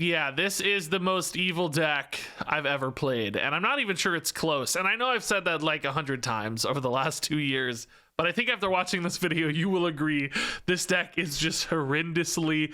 Yeah, this is the most evil deck I've ever played, and I'm not even sure it's close. And I know I've said that like 100 times over the last 2 years, but I think after watching this video, you will agree this deck is just horrendously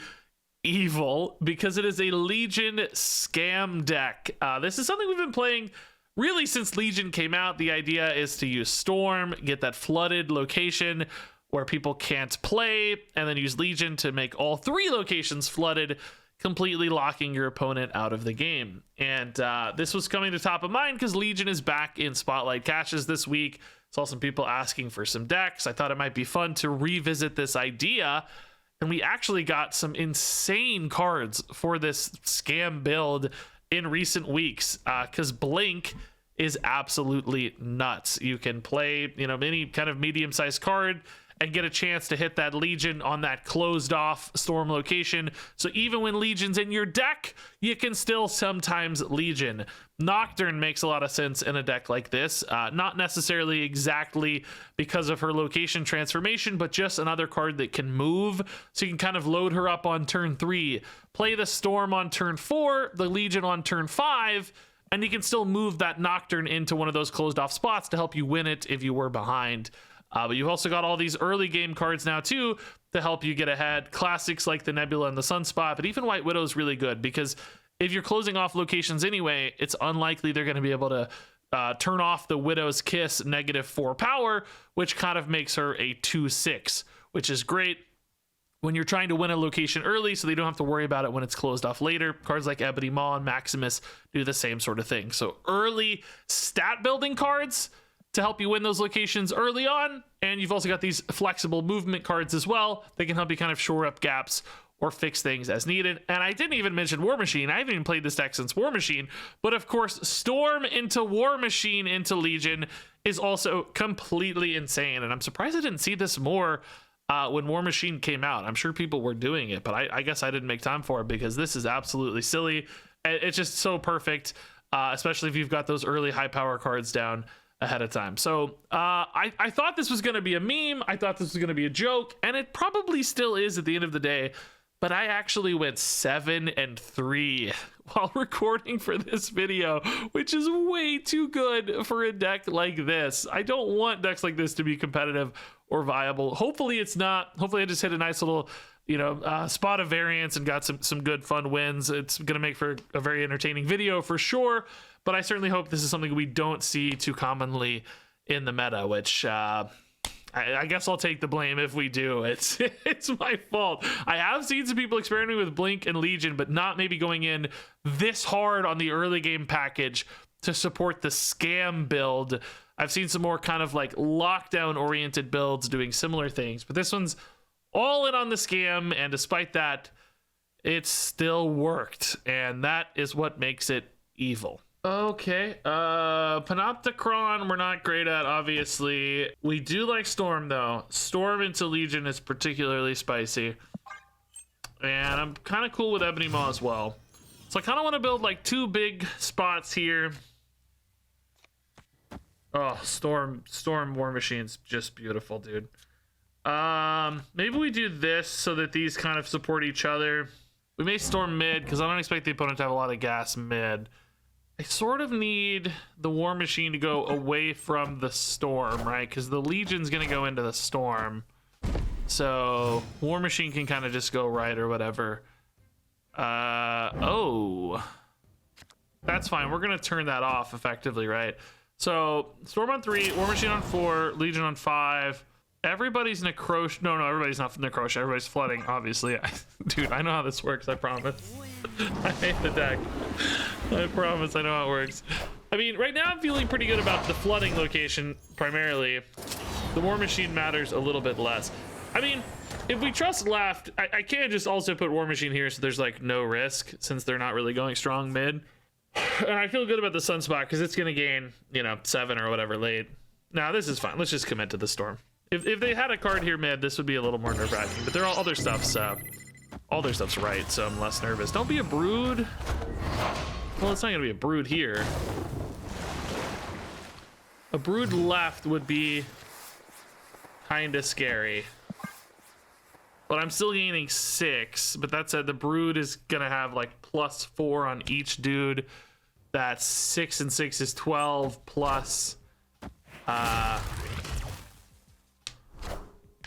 evil because it is a Legion scam deck. This is something we've been playing really since Legion came out. The idea is to use Storm, get that flooded location where people can't play, and then use Legion to make all 3 locations flooded, completely locking your opponent out of the game. And this was coming to top of mind because Legion is back in Spotlight caches this week. Saw some people asking for some decks. I thought it might be fun to revisit this idea, and we actually got some insane cards for this scam build in recent weeks because Blink is absolutely nuts. You can play, you know, any kind of medium-sized card and get a chance to hit that Legion on that closed off Storm location. So even when Legion's in your deck, you can still sometimes Legion. Nocturne makes a lot of sense in a deck like this. Not necessarily exactly because of her location transformation, but just another card that can move. So you can kind of load her up on turn 3, play the Storm on turn 4, the Legion on turn 5, and you can still move that Nocturne into one of those closed off spots to help you win it if you were behind. But you've also got all these early game cards now too to help you get ahead. Classics like the Nebula and the Sunspot, but even White Widow is really good because if you're closing off locations anyway, it's unlikely they're going to be able to turn off the Widow's Kiss -4 power, which kind of makes her a 2/6, which is great when you're trying to win a location early so they don't have to worry about it when it's closed off later. Cards like Ebony Maw and Maximus do the same sort of thing. So early stat building cards to help you win those locations early on, and you've also got these flexible movement cards as well. They can help you kind of shore up gaps or fix things as needed. And I didn't even mention War Machine. I haven't even played this deck since War Machine, but of course Storm into War Machine into Legion is also completely insane, and I'm surprised I didn't see this more when War Machine came out. I'm sure people were doing it, but I guess I didn't make time for it because this is absolutely silly. It's just so perfect, especially if you've got those early high power cards down ahead of time. So I thought this was going to be a meme. I thought this was going to be a joke, and it probably still is at the end of the day, but I actually went 7-3 while recording for this video, which is way too good for a deck like this. I don't want decks like this to be competitive or viable. Hopefully it's not. Hopefully I just hit a nice little, you know, spot of variance and got some good fun wins. It's going to make for a very entertaining video for sure, but I certainly hope this is something we don't see too commonly in the meta, which I guess I'll take the blame if we do. It's my fault. I have seen some people experimenting with Blink and Legion, but not maybe going in this hard on the early game package to support the scam build. I've seen some more kind of like lockdown oriented builds doing similar things, but this one's all in on the scam, and despite that, it still worked, and that is what makes it evil. Okay, Panopticron we're not great at, obviously. We do like Storm though. Storm into Legion is particularly spicy, and I'm kind of cool with Ebony Maw as well. So I kind of want to build like 2 big spots here. Oh, Storm War Machine's just beautiful, dude. Maybe we do this so that these kind of support each other. We may Storm mid because I don't expect the opponent to have a lot of gas mid. I sort of need the War Machine to go away from the Storm, right? Because the Legion's gonna go into the Storm, so War Machine can kind of just go right or whatever. Oh, that's fine. We're gonna turn that off effectively, right? So Storm on 3, War Machine on 4, Legion on 5. Everybody's Necrotia. No, everybody's not Necrotia. Everybody's flooding, obviously. Dude, I know how this works, I promise. I hate the deck. I promise I know how it works. I mean, right now I'm feeling pretty good about the flooding location, primarily. The War Machine matters a little bit less. I mean, if we trust left, I can't just also put War Machine here so there's like no risk, since they're not really going strong mid. And I feel good about the Sunspot because it's going to gain, you know, 7 or whatever late. Now, this is fine. Let's just commit to the Storm. If they had a card here mid, this would be a little more nerve-wracking, but they're all other stuff's all their stuff's right, so I'm less nervous. Don't be a Brood. Well, it's not gonna be a Brood here. A Brood left would be kinda scary. but I'm still gaining 6. But that said, the Brood is gonna have like +4 on each dude. That's 6 and 6 is 12 plus.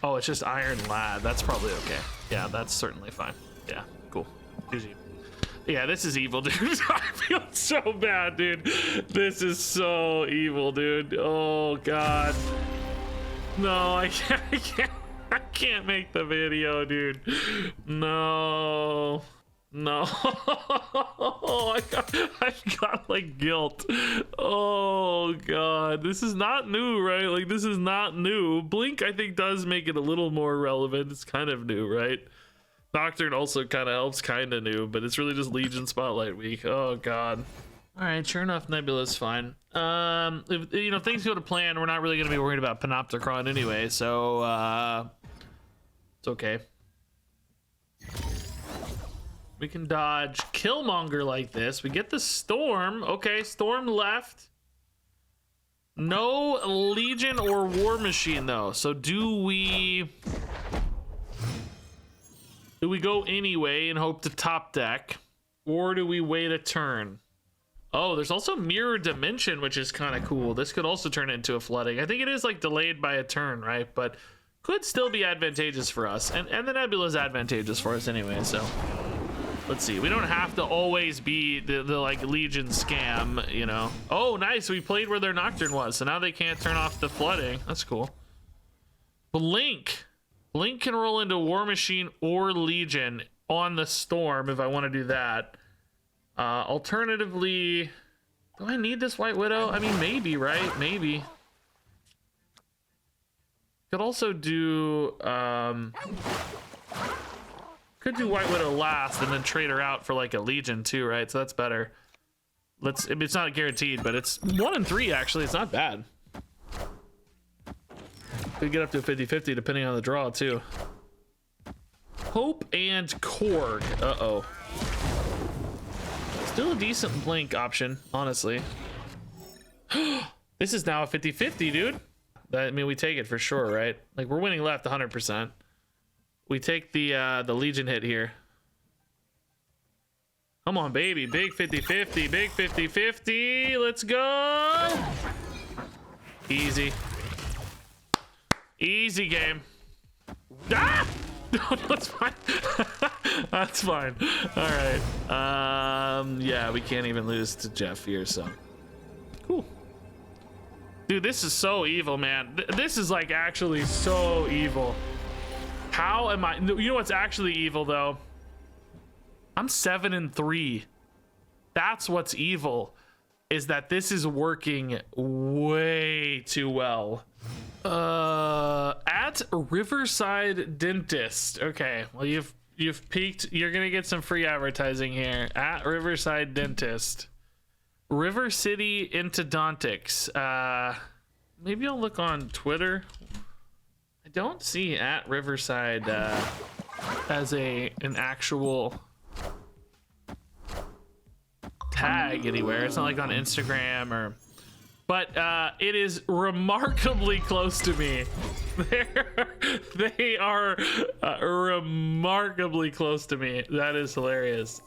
Oh, it's just Iron Lad. That's probably okay. Yeah, that's certainly fine. Yeah, cool. GG. Yeah, this is evil, dude. I feel so bad, dude. This is so evil, dude. Oh God. No, I can't make the video, dude. No. No. I've got like guilt. Oh God. This is not new, right? Like, this is not new. Blink, I think, does make it a little more relevant. It's kind of new, right? Nocturne also kind of helps, kind of new, but it's really just Legion Spotlight week. Oh God. All right, sure enough, Nebula's fine. If, you know, things go to plan, we're not really gonna be worried about Panopticon anyway, so it's okay. We can dodge Killmonger like this. We get the Storm. Okay, Storm left. No Legion or War Machine though. So do we go anyway and hope to top deck, or do we wait a turn? Oh, there's also Mirror Dimension, which is kind of cool. This could also turn into a flooding. I think it is like delayed by a turn, right? But could still be advantageous for us, and the Nebula is advantageous for us anyway. So let's see. We don't have to always be the like Legion scam, you know. Oh, nice. We played where their Nocturne was, so now they can't turn off the flooding. That's cool. Blink can roll into War Machine or Legion on the Storm if I want to do that. Alternatively, do I need this White Widow? I mean, maybe, right? Maybe. Could also do could do White Widow last and then trade her out for like a Legion too, right? So that's better. It's not guaranteed, but it's 1 and 3 actually. It's not bad. Could get up to a 50-50 depending on the draw too. Hope and Korg. Uh-oh. Still a decent Blink option, honestly. This is now a 50-50, dude. I mean, we take it for sure, right? Like, we're winning left 100%. We take the Legion hit here. Come on, baby. Big 50-50. Big 50-50. Let's go. Easy. Easy game. Ah! No, that's fine. That's fine. All right. Yeah, we can't even lose to Jeff here, so. Cool. Dude, this is so evil, man. This is like actually so evil. How am I? You know what's actually evil though? I'm 7 and 3. That's what's evil, is that this is working way too well. At Riverside Dentist. Okay, well you've peaked. You're gonna get some free advertising here. At Riverside Dentist. River City Intodontics. Maybe I'll look on Twitter. I don't see at Riverside as an actual tag anywhere. It's not like on Instagram or, but it is remarkably close to me. They are remarkably close to me. That is hilarious.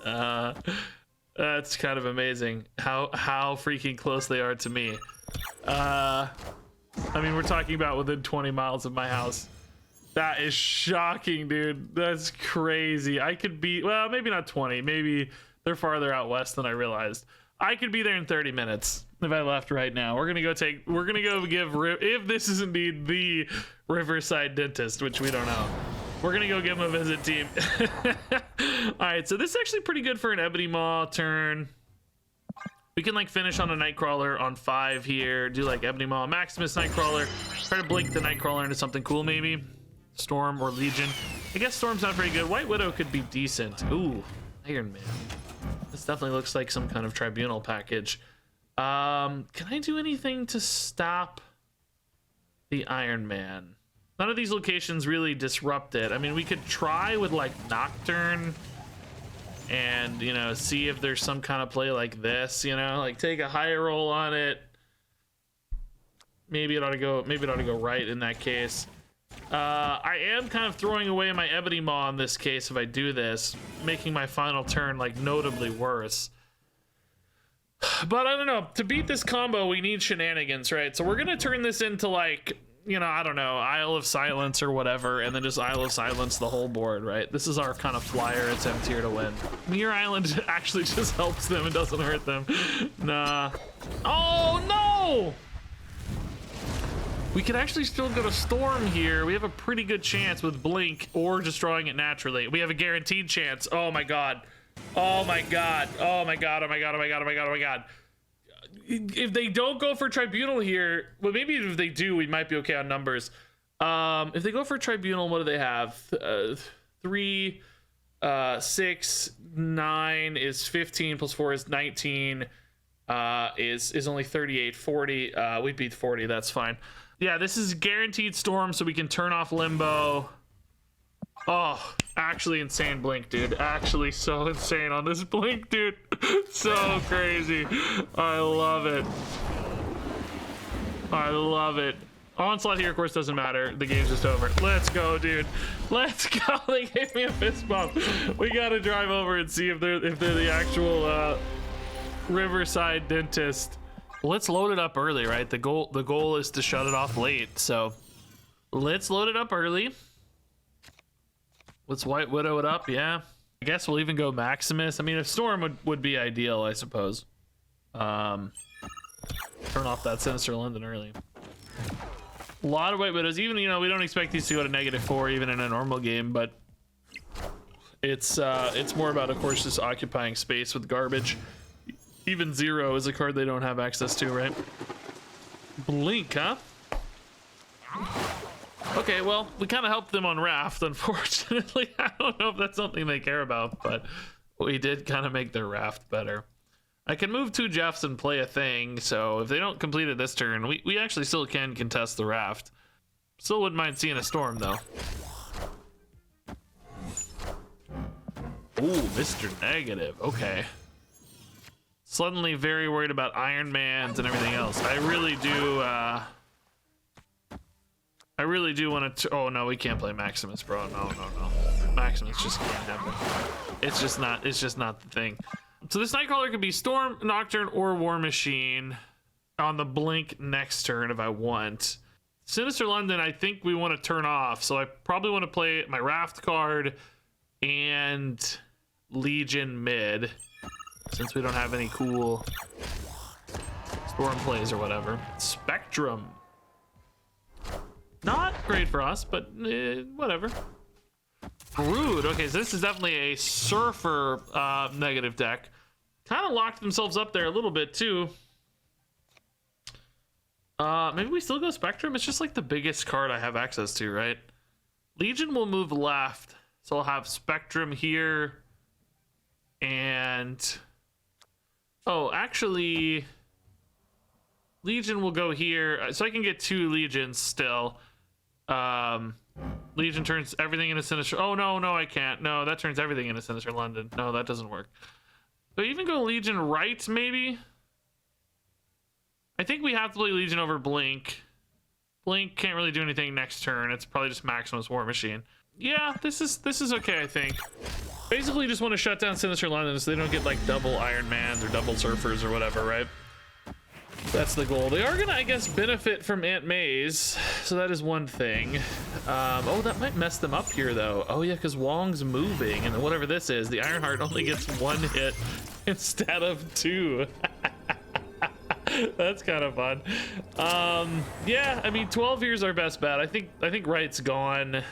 That's kind of amazing how freaking close they are to me. I mean, we're talking about within 20 miles of my house. That is shocking, dude. That's crazy. I could be, well, maybe not 20. Maybe they're farther out west than I realized. I could be there in 30 minutes if I left right now. We're gonna go give, if this is indeed the Riverside Dentist, which we don't know. We're gonna go give him a visit, team. All right, so this is actually pretty good for an Ebony Maw turn. We can like finish on a Nightcrawler on 5 here, do like Ebony Maw, Maximus Nightcrawler, try to blink the Nightcrawler into something cool maybe. Storm or Legion. I guess Storm's not very good. White Widow could be decent. Ooh, Iron Man. This definitely looks like some kind of Tribunal package. Can I do anything to stop the Iron Man? None of these locations really disrupt it. I mean, we could try with like Nocturne and, you know, see if there's some kind of play like this, you know, like take a higher roll on it. Maybe it ought to go right in that case. I am kind of throwing away my Ebony Maw in this case if I do this, making my final turn like notably worse. But I don't know, to beat this combo we need shenanigans, right? So we're gonna turn this into like, you know, I don't know, Isle of Silence or whatever, and then just Isle of Silence the whole board, right? This is our kind of flyer attempt here to win. Mirror Island actually just helps them and doesn't hurt them. Nah. Oh no! We could actually still go to Storm here. We have a pretty good chance with Blink or just drawing it naturally. We have a guaranteed chance. Oh my god. Oh my god. Oh my god. Oh my god. Oh my god. Oh my god. Oh my god. If they don't go for Tribunal here, well, maybe if they do, we might be okay on numbers. If they go for Tribunal, what do they have? 3, 6, 9 is 15 plus 4 is 19. Is only 38. 40. We beat 40. That's fine. Yeah, this is guaranteed Storm, so we can turn off Limbo. Oh, actually insane Blink, dude. Actually so insane on this Blink, dude. So crazy. I love it. I love it. Onslaught here, of course, doesn't matter. The game's just over. Let's go, dude. Let's go. They gave me a fist bump. We gotta drive over and see if they're the actual Riverside dentist. Let's load it up early, right? The goal is to shut it off late, so let's load it up early. Let's White Widow it up, yeah. I guess we'll even go Maximus. I mean, if Storm would be ideal, I suppose. Turn off that Sinister London early. A lot of White Widows. Even, you know, we don't expect these to go to -4 even in a normal game, but it's more about, of course, just occupying space with garbage. Even 0 is a card they don't have access to, right? Blink, huh? Okay, well, we kind of helped them on Raft, unfortunately. I don't know if that's something they care about, but we did kind of make their Raft better. I can move 2 Jeffs and play a thing, so if they don't complete it this turn, we actually still can contest the Raft. Still wouldn't mind seeing a Storm, though. Ooh, Mr. Negative, okay. Suddenly very worried about Iron Mans and everything else. I really do want to. Oh no, we can't play Maximus, bro. No. Maximus just can't happen. It's just not the thing. So this Nightcrawler could be Storm, Nocturne, or War Machine on the Blink next turn if I want. Sinister London, I think we want to turn off, so I probably want to play my Raft card and Legion mid, since we don't have any cool Storm plays or whatever. Spectrum. Not great for us, but whatever. Brood. Okay, so this is definitely a Surfer negative deck. Kind of locked themselves up there a little bit, too. Maybe we still go Spectrum? It's just like the biggest card I have access to, right? Legion will move left, so I'll have Spectrum here. And... oh, actually... Legion will go here, so I can get 2 Legions still. Legion turns everything into Sinister... oh, no, I can't. No, that turns everything into Sinister London. No, that doesn't work. But even go Legion right, maybe? I think we have to play Legion over Blink. Blink can't really do anything next turn. It's probably just Maximus War Machine. Yeah, this is okay, I think. Basically just want to shut down Sinister London so they don't get like double Iron Mans or double Surfers or whatever, right? That's the goal. They are gonna, I guess, benefit from Aunt May's, so that is one thing. Oh, that might mess them up here, though. Oh yeah, because Wong's moving, and whatever this is, the Ironheart only gets 1 hit instead of 2. That's kind of fun. Yeah, I mean, 12 here's our best bet. I think Right's gone.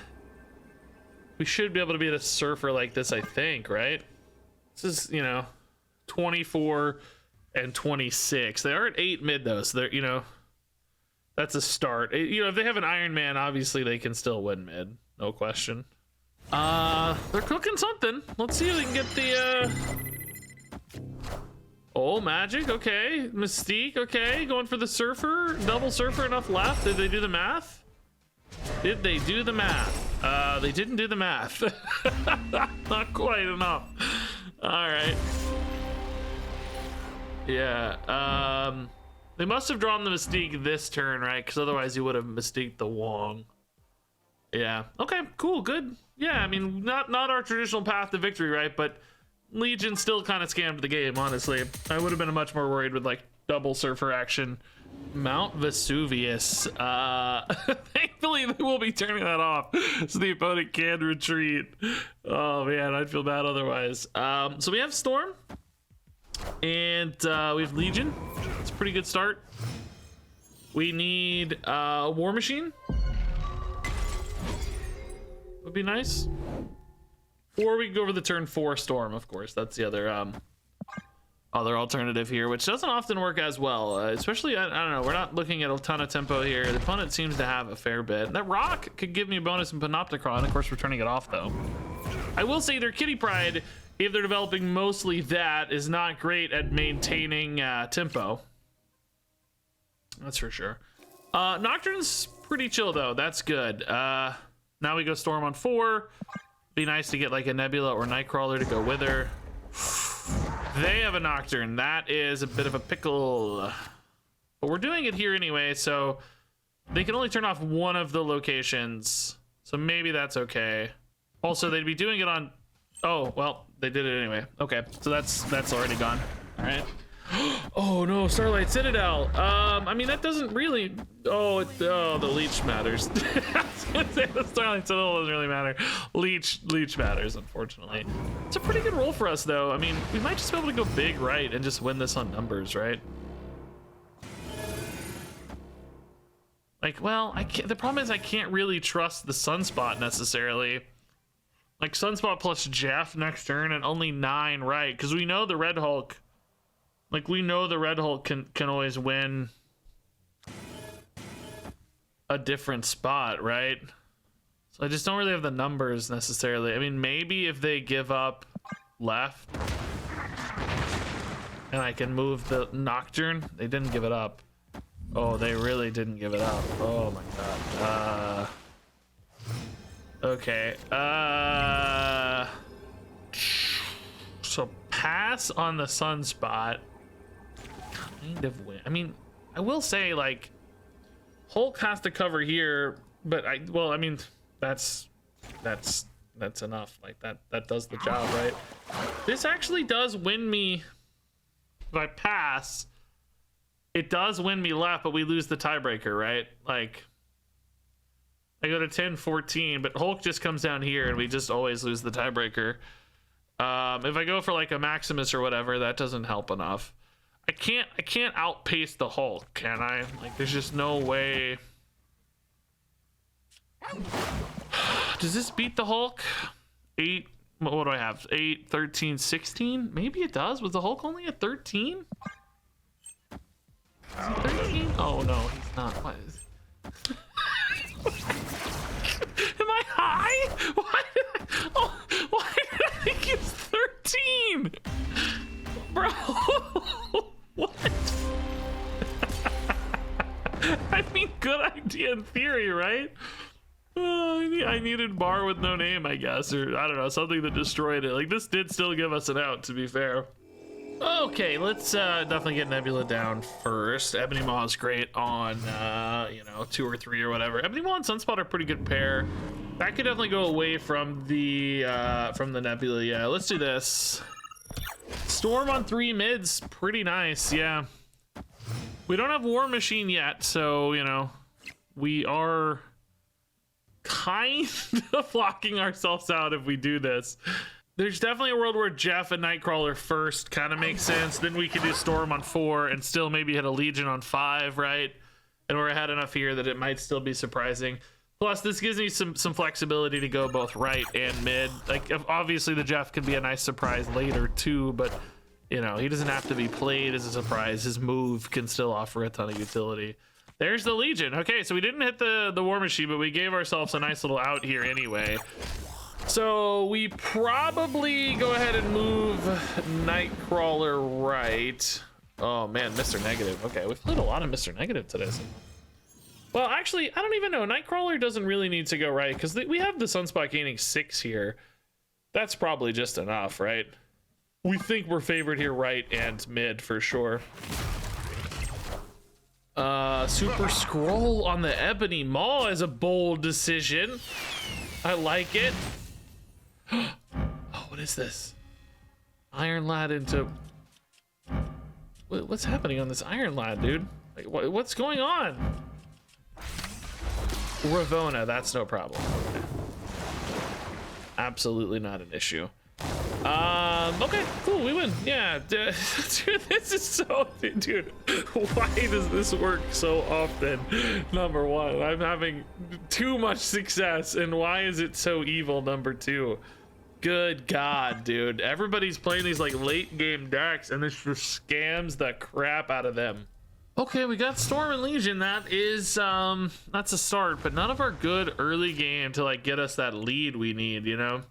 We should be able to beat a Surfer like this, I think, right? This is, you know, 24 and 26. They are at 8 mid though, so they're, you know, that's a start. You know, if they have an Iron Man, obviously they can still win mid, no question. They're cooking something. Let's see if they can get the oh, Magic, okay. Mystique, okay. Going for the Surfer, double Surfer, enough left. Did they do the math? Did they do the math? They didn't do the math. Not quite enough. All right. Yeah, they must have drawn the Mystique this turn, right? Because otherwise he would have Mystiqued the Wong. Yeah. Okay, cool, good. Yeah, I mean, not our traditional path to victory, right? But Legion still kind of scammed the game, honestly. I would have been much more worried with like double surfer action. Mount Vesuvius. Thankfully, they will be turning that off so the opponent can retreat. Oh man, I'd feel bad otherwise. So we have Storm, and we have Legion. It's a pretty good start. We need War Machine. Would be nice. Or we can go over the turn 4 Storm, of course. That's the other alternative here, which doesn't often work as well. Especially, I don't know, we're not looking at a ton of tempo here. The opponent seems to have a fair bit. That rock could give me a bonus in Panopticon. Of course, we're turning it off, though. I will say their Kitty Pryde, if they're developing mostly that, is not great at maintaining tempo. That's for sure. Nocturne's pretty chill, though. That's good. Now we go Storm on 4. Be nice to get like a Nebula or Nightcrawler to go with her. They have a Nocturne. That is a bit of a pickle. But we're doing it here anyway, so they can only turn off one of the locations. So maybe that's okay. Also, they'd be doing it on... Oh, well, they did it anyway. Okay, so that's already gone. All right. Oh no, Starlight Citadel. I mean, that doesn't really... Oh, the Leech matters. I was gonna say the Starlight Citadel doesn't really matter. Leech matters, unfortunately. It's a pretty good roll for us, though. I mean, we might just be able to go big right and just win this on numbers, right? Like, well, I can't... The problem is I can't really trust the Sunspot necessarily. Like, Sunspot plus Jeff next turn and only 9 right, because we know the Red Hulk... Like, we know the Red Hulk can always win a different spot, right? So I just don't really have the numbers necessarily. I mean, maybe if they give up left and I can move the Nocturne. They didn't give it up. Oh, they really didn't give it up. Oh my god. Okay. So pass on the Sunspot. Kind of win. I mean, I will say, like, Hulk has to cover here, but I mean, that's enough. Like, that does the job, right? This actually does win me. If I pass, it does win me left, but we lose the tiebreaker, right? Like, I go to 10-14, but Hulk just comes down here and we just always lose the tiebreaker. If I go for like a Maximus or whatever, that doesn't help enough. I can't outpace the Hulk, can I? Like, there's just no way. Does this beat the Hulk? 8, what do I have? 8, 13, 16? Maybe it does. Was the Hulk only at 13? Is he 13? Oh no, he's not. What is... Am I high? Why did I think he was 13? Bro, what? I mean, good idea in theory, right? I needed bar with no name, I guess, or I don't know, something that destroyed it. Like, this did still give us an out, to be fair. Okay, let's definitely get Nebula down first. Ebony Maw is great on, 2 or 3 or whatever. Ebony Maw and Sunspot are a pretty good pair. That could definitely go away from the Nebula. Yeah, let's do this. Storm on 3 mids, pretty nice, yeah. We don't have War Machine yet, so, we are kind of locking ourselves out if we do this. There's definitely a world where Jeff and Nightcrawler first kind of makes sense. Then we could do Storm on 4 and still maybe hit a Legion on 5, right? And we're ahead enough here that it might still be surprising. Plus, this gives me some flexibility to go both right and mid. Like, obviously the Jeff can be a nice surprise later too, but he doesn't have to be played as a surprise. His move can still offer a ton of utility. There's the Legion. Okay, so we didn't hit the War Machine, but we gave ourselves a nice little out here anyway. So we probably go ahead and move Nightcrawler right. Oh man, Mr. Negative. Okay, we've played a lot of Mr. Negative today. Well, actually, I don't even know. Nightcrawler doesn't really need to go right because we have the Sunspot gaining 6 here. That's probably just enough, right? We think we're favored here right and mid for sure. Super Scroll on the Ebony Maw is a bold decision. I like it. Oh, what is this? Iron Lad into... What's happening on this Iron Lad, dude? Like, what's going on? Ravona, that's no problem. Okay. Absolutely not an issue. Okay, cool, we win. Yeah, dude, this is so... Dude, why does this work so often? Number one, I'm having too much success, and why is it so evil? Number two. Good God, dude. Everybody's playing these like late game decks and this just scams the crap out of them. Okay, we got Storm and Legion. That is, that's a start, but none of our good early game to like get us that lead we need, you know?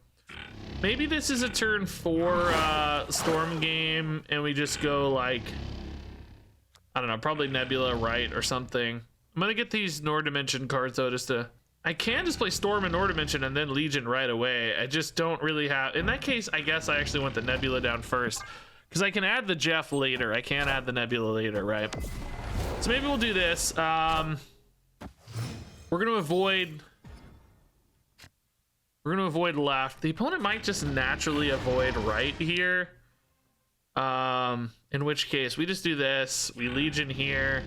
Maybe this is a turn 4 Storm game and we just go like, I don't know, probably Nebula right or something. I'm gonna get these Nord Dimension cards though just to... I can just play Storm and Nord Dimension and then Legion right away. I just don't really have... In that case, I guess I actually want the Nebula down first. Because I can add the Jeff later. I can't add the Nebula later, right? So maybe we'll do this. We're going to avoid... We're going to avoid left. The opponent might just naturally avoid right here. In which case, we just do this. We Legion here.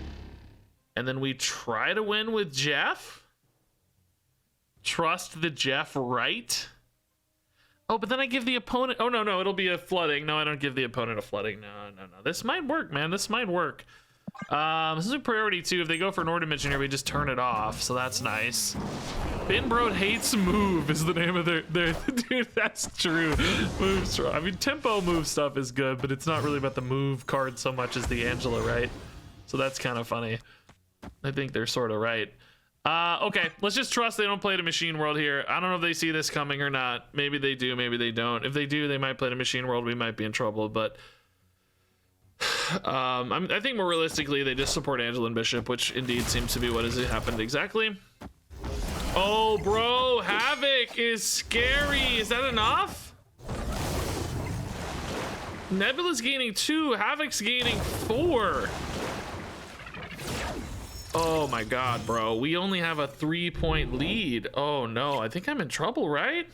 And then we try to win with Jeff. Trust the Jeff right. Oh, but then I give the opponent... Oh, no, it'll be a flooding. No, I don't give the opponent a flooding. No. This might work, man. This might work. This is a priority, too. If they go for Nord Dimension here, we just turn it off. So that's nice. Binbrode hates move is the name of their... Dude, that's true. Moves. I mean, tempo move stuff is good, but it's not really about the move card so much as the Angela, right? So that's kind of funny. I think they're sort of right. Okay, let's just trust they don't play to Machine World here. I don't know if they see this coming or not. Maybe they do, maybe they don't. If they do, they might play to Machine World. We might be in trouble, but I think more realistically, they just support Angela and Bishop, which indeed seems to be what has happened exactly. Oh, bro, Havoc is scary. Is that enough? Nebula's gaining 2, Havoc's gaining 4. Oh my God, bro. We only have a 3-point lead. Oh no, I think I'm in trouble, right?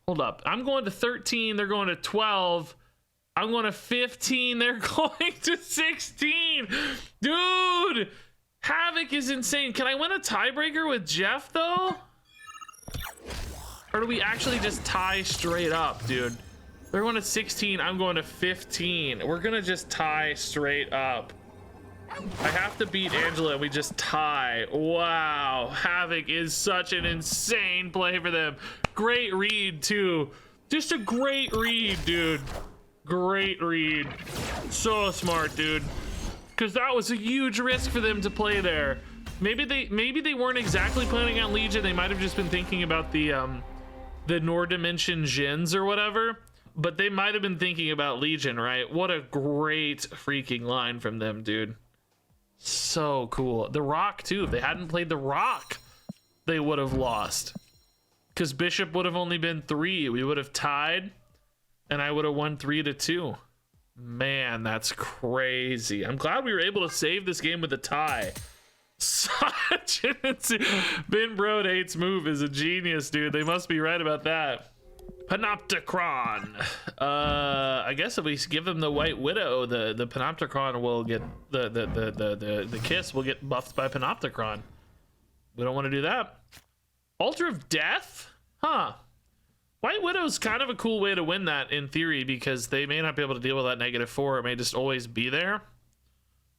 Hold up. I'm going to 13. They're going to 12. I'm going to 15. They're going to 16. Dude, Havoc is insane. Can I win a tiebreaker with Jeff though? Or do we actually just tie straight up, dude? They're going to 16. I'm going to 15. We're going to just tie straight up. I have to beat Angela and we just tie. Wow, Havoc is such an insane play for them. Great read too. Just a great read, dude. Great read. So smart, dude. Because that was a huge risk for them to play there. Maybe they weren't exactly planning on Legion. They might have just been thinking about the Nord Dimension Jins or whatever. But they might have been thinking about Legion, right? What a great freaking line from them, dude. So cool. The Rock too. If they hadn't played the Rock, they would have lost. Because Bishop would have only been 3. We would have tied, and I would have won 3-2. Man, that's crazy. I'm glad we were able to save this game with a tie. Such an Binbrode hates move is a genius, dude. They must be right about that. Panopticron. I guess if we give them the White Widow, the Panopticron will get the kiss will get buffed by Panopticron. We don't want to do that. Altar of Death? Huh. White Widow's kind of a cool way to win that in theory because they may not be able to deal with that -4. It may just always be there.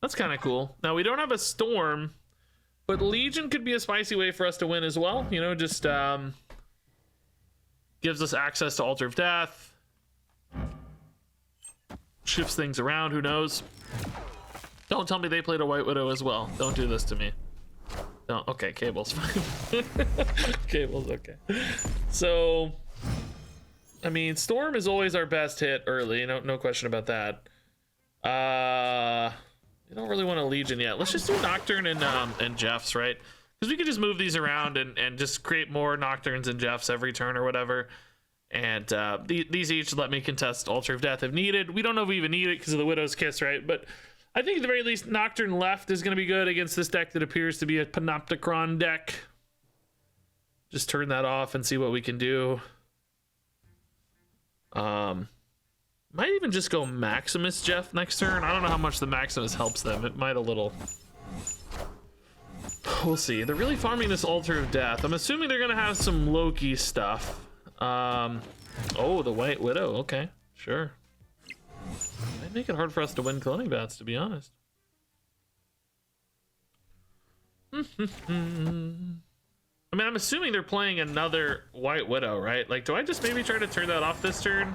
That's kind of cool. Now we don't have a Storm, but Legion could be a spicy way for us to win as well. You know, just gives us access to Altar of Death. Shifts things around, who knows? Don't tell me they played a White Widow as well. Don't do this to me. No, okay, Cable's fine. Cable's okay. So, I mean, Storm is always our best hit early, no question about that. We don't really want a Legion yet. Let's just do Nocturne and Jeff's, right? Because we could just move these around and just create more Nocturnes and Jeffs every turn or whatever. And these each let me contest Altar of Death if needed. We don't know if we even need it because of the Widow's Kiss, right? But I think at the very least, Nocturne left is going to be good against this deck that appears to be a Panopticon deck. Just turn that off and see what we can do. Might even just go Maximus Jeff next turn. I don't know how much the Maximus helps them. It might a little. We'll see. They're really farming this Altar of Death. I'm assuming they're gonna have some Loki stuff. Oh, the White Widow. Okay, sure. Might make it hard for us to win cloning bats, to be honest. I mean, I'm assuming they're playing another White Widow, right? Like, do I just maybe try to turn that off this turn?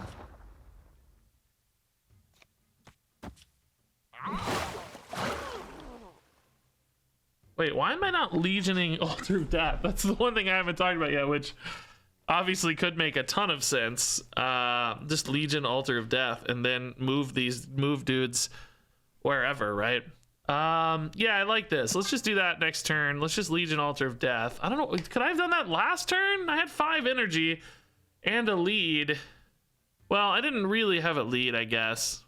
Wait, why am I not legioning Altar of Death? That's the one thing I haven't talked about yet, which obviously could make a ton of sense. Just Legion Altar of Death and then move dudes wherever, right? Yeah, I like this. Let's just do that next turn. Let's just Legion Altar of Death. I don't know, could I have done that last turn? I had 5 energy and a lead. Well, I didn't really have a lead, I guess,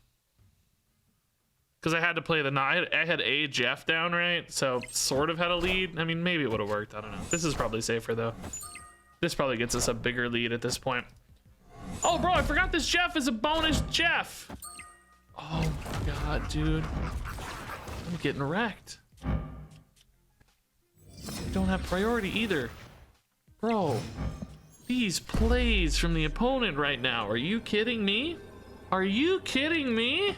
because I had to play I had a Jeff down, right? So sort of had a lead. I mean, maybe it would have worked. I don't know. This is probably safer though. This probably gets us a bigger lead at this point. Oh, bro, I forgot this Jeff is a bonus Jeff. Oh my God, dude. I'm getting wrecked. I don't have priority either. Bro, these plays from the opponent right now. Are you kidding me? Are you kidding me?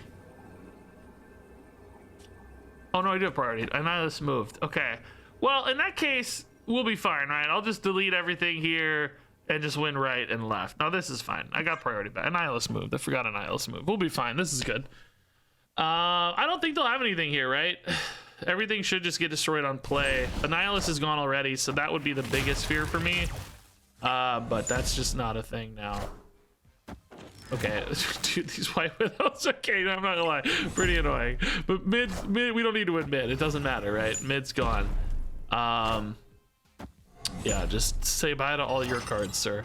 Oh no, I do have priority. Annihilus moved. Okay. Well, in that case, we'll be fine, right? I'll just delete everything here and just win right and left. No, this is fine. I got priority back. Annihilus moved. I forgot Annihilus moved. We'll be fine. This is good. I don't think they'll have anything here, right? Everything should just get destroyed on play. Annihilus is gone already, so that would be the biggest fear for me. But that's just not a thing now. Okay, dude, these White Widows, okay, I'm not gonna lie, pretty annoying. But mid, we don't need to win mid, it doesn't matter, right? Mid's gone. Yeah, just say bye to all your cards, sir.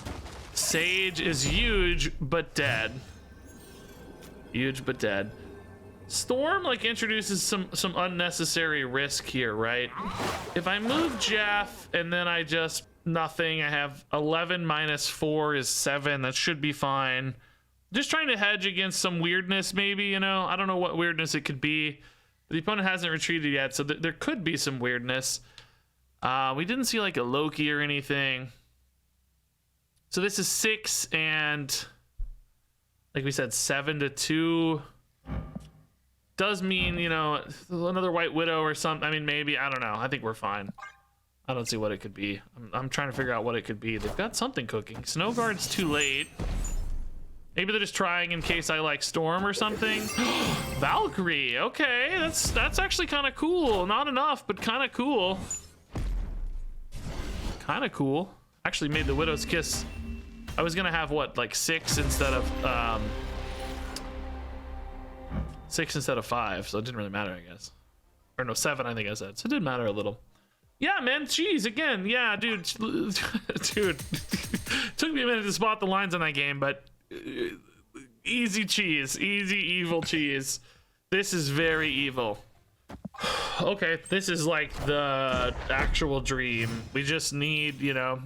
Sage is huge, but dead. Huge, but dead. Storm, like, introduces some unnecessary risk here, right? If I move Jeff, and then I just, nothing, I have 11 minus 4 is 7, that should be fine. Just trying to hedge against some weirdness, maybe, you know? I don't know what weirdness it could be. The opponent hasn't retreated yet, so there could be some weirdness. We didn't see, like, a Loki or anything. So this is 6 and, like we said, 7-2. Does mean, you know, another White Widow or something. I mean, maybe. I don't know. I think we're fine. I don't see what it could be. I'm trying to figure out what it could be. They've got something cooking. Snowguard's too late. Maybe they're just trying in case I like Storm or something. Valkyrie, okay, that's actually kind of cool. Not enough, but kind of cool. Kind of cool. Actually made the Widow's Kiss. I was gonna have what, like 6 instead of 6 instead of 5, so it didn't really matter, I guess. Or no, 7, I think I said. So it did matter a little. Yeah, man, cheese again. Yeah, dude, dude. Took me a minute to spot the lines on that game, but. Easy cheese, easy evil cheese. This is very evil. Okay, this is like the actual dream. We just need, you know,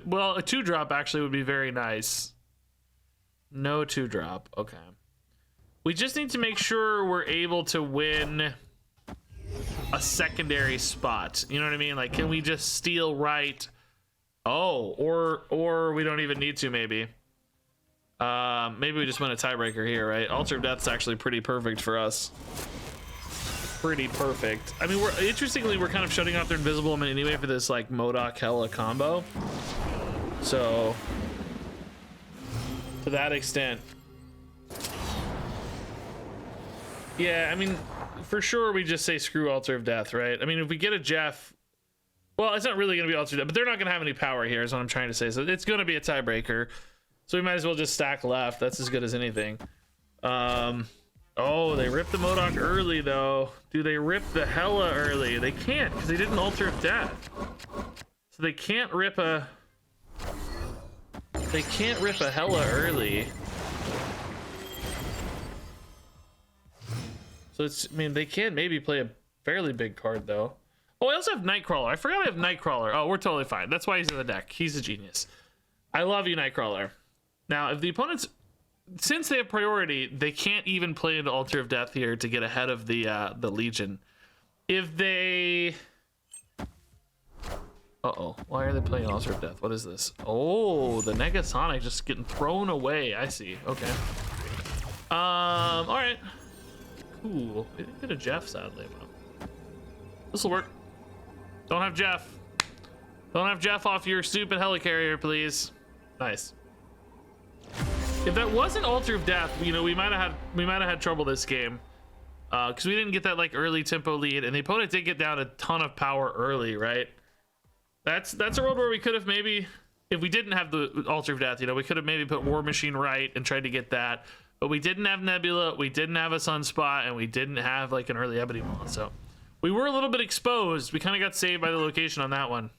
well, a 2-drop actually would be very nice. No 2-drop. Okay. We just need to make sure we're able to win a secondary spot. You know what I mean? Like, can we just steal right? Oh, or we don't even need to, maybe. Maybe we just win a tiebreaker here, right? Altar of Death's actually pretty perfect for us. Pretty perfect. I mean, interestingly, we're kind of shutting off their Invisible Man anyway for this, like, MODOK Hela combo. So, to that extent. Yeah, I mean, for sure we just say screw Altar of Death, right? I mean, if we get a Jeff, well, it's not really going to be Altar of Death, but they're not going to have any power here is what I'm trying to say. So it's going to be a tiebreaker. So we might as well just stack left. That's as good as anything. Oh, they ripped the MODOK early, though. Do they rip the Hela early? They can't, because they didn't Altar of Death. So they can't rip a... They can't rip a Hela early. So it's, I mean, they can maybe play a fairly big card though. Oh, I also have Nightcrawler. I forgot I have Nightcrawler. Oh, we're totally fine. That's why he's in the deck. He's a genius. I love you, Nightcrawler. Now, if the opponents, since they have priority, they can't even play into Altar of Death here to get ahead of the Legion. If they... Uh-oh. Why are they playing Altar of Death? What is this? Oh, the Negasonic just getting thrown away. I see. Okay. All right. Cool. We didn't get a Jeff, sadly. This will work. Don't have Jeff. Don't have Jeff off your stupid helicarrier, please. Nice. If that wasn't Altar of Death, you know, we might have had trouble this game, because we didn't get that like early tempo lead, and the opponent did get down a ton of power early, right? That's a world where we could have maybe, if we didn't have the Altar of Death, you know, we could have maybe put War Machine right and tried to get that, but we didn't have Nebula, we didn't have a Sunspot, and we didn't have like an early Ebony Maw, so we were a little bit exposed. We kind of got saved by the location on that one.